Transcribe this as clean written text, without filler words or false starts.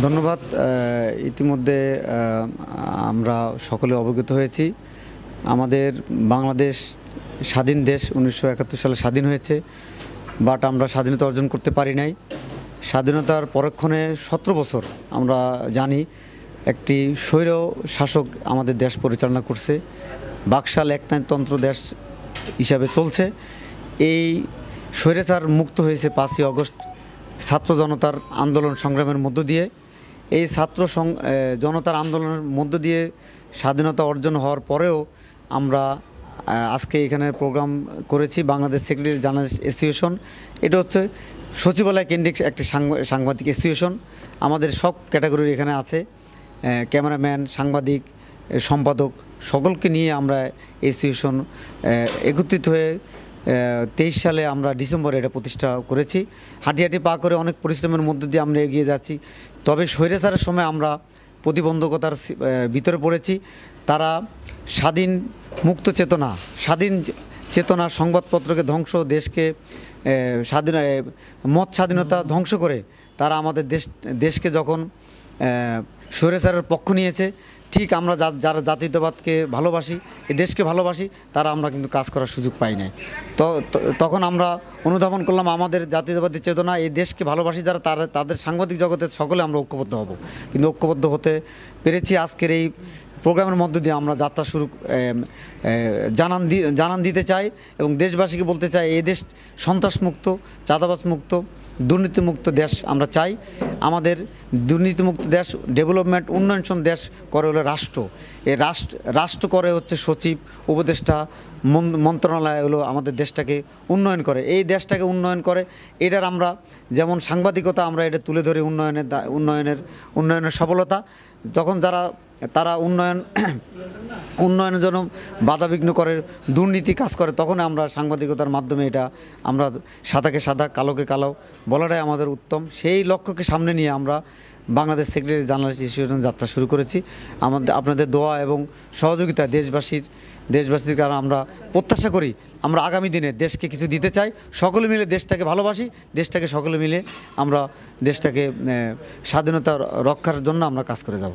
ধন্যবাদ। ইতিমধ্যে আমরা সকলে অবগত হয়েছি, আমাদের বাংলাদেশ স্বাধীন দেশ 1971 সালে স্বাধীন হয়েছে, বাট আমরা স্বাধীনতা অর্জন করতে পারি নাই। স্বাধীনতার পরক্ষণে 17 বছর আমরা জানি একটি স্বৈর শাসক আমাদের দেশ পরিচালনা করছে, বাকশাল একনায়কতন্ত্র দেশ হিসাবে চলছে। এই স্বৈরাচার মুক্ত হয়েছে 5ই আগস্ট ছাত্র জনতার আন্দোলন সংগ্রামের মধ্য দিয়ে। এই জনতার আন্দোলনের মধ্য দিয়ে স্বাধীনতা অর্জন হওয়ার পরেও আমরা আজকে এখানে প্রোগ্রাম করেছি। বাংলাদেশ সেক্রেটারি জার্নালিস্ট অ্যাসোসিয়েশন, এটা হচ্ছে সচিবালয় কেন্দ্রিক একটি সাংবাদিক অ্যাসোসিয়েশন। আমাদের সব ক্যাটাগরির এখানে আছে, ক্যামেরাম্যান, সাংবাদিক, সম্পাদক, সকলকে নিয়ে আমরা অ্যাসোসিয়েশন একত্রিত হয়ে 23 সালে আমরা ডিসেম্বরে এটা প্রতিষ্ঠা করেছি। হাঁটি হাঁটি পা করে অনেক পরিশ্রমের মধ্য দিয়ে আমরা এগিয়ে যাচ্ছি। তবে স্বৈরাচারের সময় আমরা প্রতিবন্ধকতার ভিতরে পড়েছি। তারা স্বাধীন চেতনা সংবাদপত্রকে ধ্বংস, দেশকে মত স্বাধীনতা ধ্বংস করে তারা আমাদের দেশকে যখন স্বৈরাচারের পক্ষ নিয়েছে, ঠিক আমরা যারা জাতীয়তাবাদকে ভালোবাসি, এই দেশকে ভালোবাসি, তারা আমরা কিন্তু কাজ করার সুযোগ পাই নাই। তখন আমরা অনুধাবন করলাম আমাদের জাতীয়তাবাদী চেতনা, এই দেশকে ভালোবাসি যারা, তাদের সাংবাদিক জগতের সকলে আমরা ঐক্যবদ্ধ হব। কিন্তু ঐক্যবদ্ধ হতে পেরেছি। আজকের এই প্রোগ্রামের মধ্য দিয়ে আমরা যাত্রা জানান দিতে চাই এবং দেশবাসীকে বলতে চাই, এই দেশ সন্ত্রাসমুক্ত, চাঁদাবাজমুক্ত, দুর্নীতিমুক্ত দেশ আমরা চাই। আমাদের দুর্নীতিমুক্ত দেশ, ডেভেলপমেন্ট, উন্নয়নশীল দেশ করে হলো রাষ্ট্র। এই রাষ্ট্র করে হচ্ছে সচিব, উপদেষ্টা, মন্ত্রণালয় হলো আমাদের দেশটাকে উন্নয়ন করে। এই দেশটাকে উন্নয়ন করে, এটার আমরা যেমন সাংবাদিকতা আমরা এটা তুলে ধরি, উন্নয়নের সফলতা। তখন তারা উন্নয়নের জন্য বাধাবিঘ্ন করে, দুর্নীতি কাজ করে, তখন আমরা সাংবাদিকতার মাধ্যমে এটা আমরা সাদাকে সাদা, কালোকে কালো বলাটাই আমাদের উত্তম। সেই লক্ষ্যকে সামনে নিয়ে আমরা বাংলাদেশ সেক্রেটারি জার্নালিস্ট অ্যাসোসিয়েশন যাত্রা শুরু করেছি। আপনাদের দোয়া এবং সহযোগিতা দেশবাসীর কারণে আমরা প্রত্যাশা করি, আমরা আগামী দিনে দেশকে কিছু দিতে চাই। সকলে মিলে দেশটাকে ভালোবাসি, সকলে মিলে আমরা দেশটাকে স্বাধীনতা রক্ষার জন্য আমরা কাজ করে যাব।